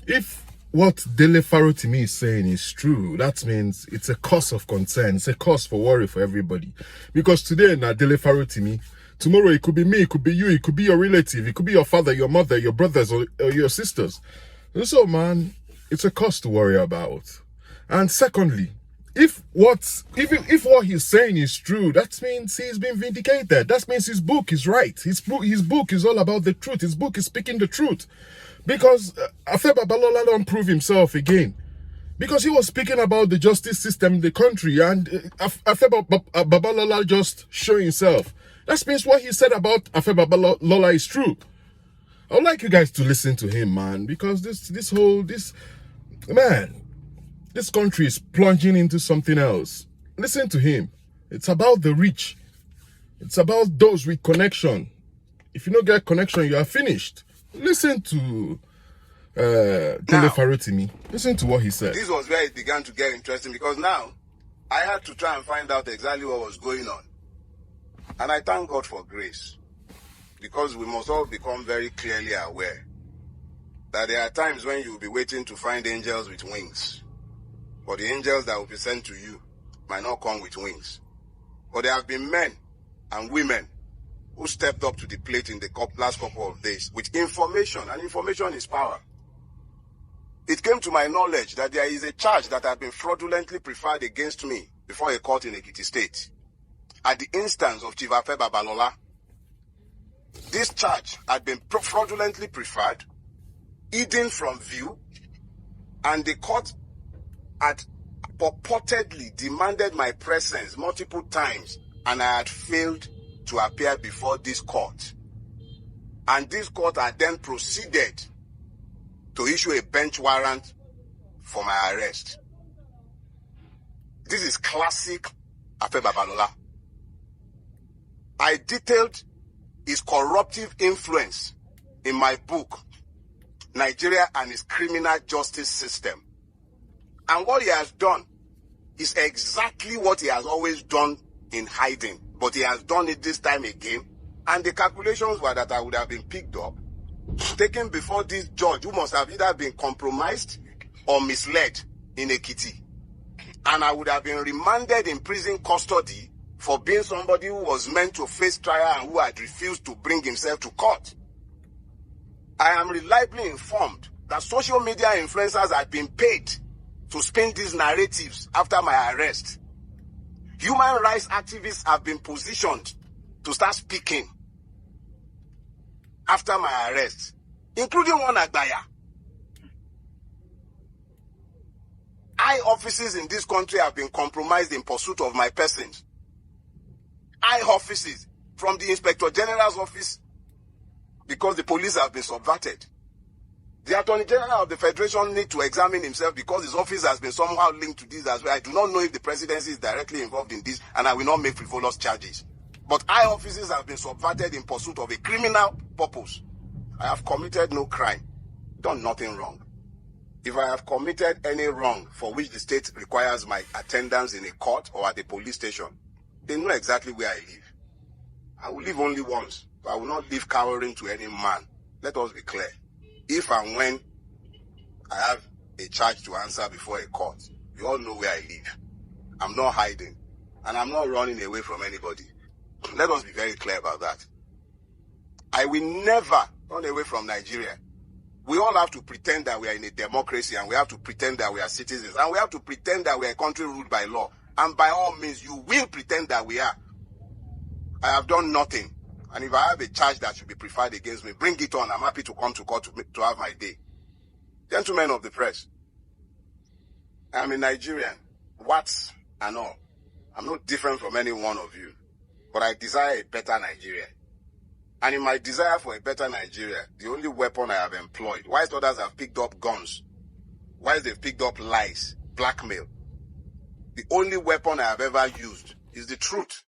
If what Dele Farotimi is saying is true, that means it's a cause of concern. It's a cause for worry for everybody. Because today, now Dele Farotimi, tomorrow it could be me, it could be you, it could be your relative, it could be your father, your mother, your brothers, or your sisters. So, man, it's a cause to worry about. And secondly, if what he's saying is true, that means he's been vindicated. That means his book is right. His book is all about the truth. His book is speaking the truth. Because Afe Babalola don't prove himself again. Because he was speaking about the justice system in the country, and Afe Babalola just showing himself. That means what he said about Afe Babalola is true. I would like you guys to listen to him, man, because this country is plunging into something else. Listen to him. It's about the rich. It's about those with connection. If you don't get connection, you are finished. Listen to Dele Farotimi. Listen to what he said. This was where it began to get interesting, because now I had to try and find out exactly what was going on. And I thank God for grace, because we must all become very clearly aware that there are times when you will be waiting to find angels with wings. But the angels that will be sent to you might not come with wings. But there have been men and women who stepped up to the plate in the last couple of days with information, and information is power. It came to my knowledge that there is a charge that had been fraudulently preferred against me before a court in Ekiti State at the instance of Chief Afe Babalola. This charge had been fraudulently preferred, hidden from view, and the court had purportedly demanded my presence multiple times, and I had failed to appear before this court. And this court had then proceeded to issue a bench warrant for my arrest. This is classic Afe Babalola. I detailed his corruptive influence in my book, Nigeria and its Criminal Justice System. And what he has done is exactly what he has always done in hiding. But he has done it this time again. And the calculations were that I would have been picked up, taken before this judge who must have either been compromised or misled in Ekiti. And I would have been remanded in prison custody for being somebody who was meant to face trial and who had refused to bring himself to court. I am reliably informed that social media influencers had been paid to spin these narratives after my arrest. Human rights activists have been positioned to start speaking after my arrest, including one Agaya. High offices in this country have been compromised in pursuit of my person. High offices, from the Inspector General's office, because the police have been subverted. The Attorney General of the Federation needs to examine himself, because his office has been somehow linked to this as well. I do not know if the presidency is directly involved in this, and I will not make frivolous charges. But high offices have been subverted in pursuit of a criminal purpose. I have committed no crime, done nothing wrong. If I have committed any wrong for which the state requires my attendance in a court or at a police station, they know exactly where I live. I will live only once, but I will not live cowering to any man. Let us be clear. If and when I have a charge to answer before a court, you all know where I live. I'm not hiding, and I'm not running away from anybody. Let us be very clear about that. I will never run away from Nigeria. We all have to pretend that we are in a democracy, and we have to pretend that we are citizens, and we have to pretend that we are a country ruled by law. And by all means, you will pretend that we are. I have done nothing. And if I have a charge that should be preferred against me, bring it on. I'm happy to come to court to have my day. Gentlemen of the press, I'm a Nigerian, what and all. I'm not different from any one of you, but I desire a better Nigeria. And in my desire for a better Nigeria, the only weapon I have employed, whilst others have picked up guns, whilst they've picked up lies, blackmail, the only weapon I have ever used is the truth.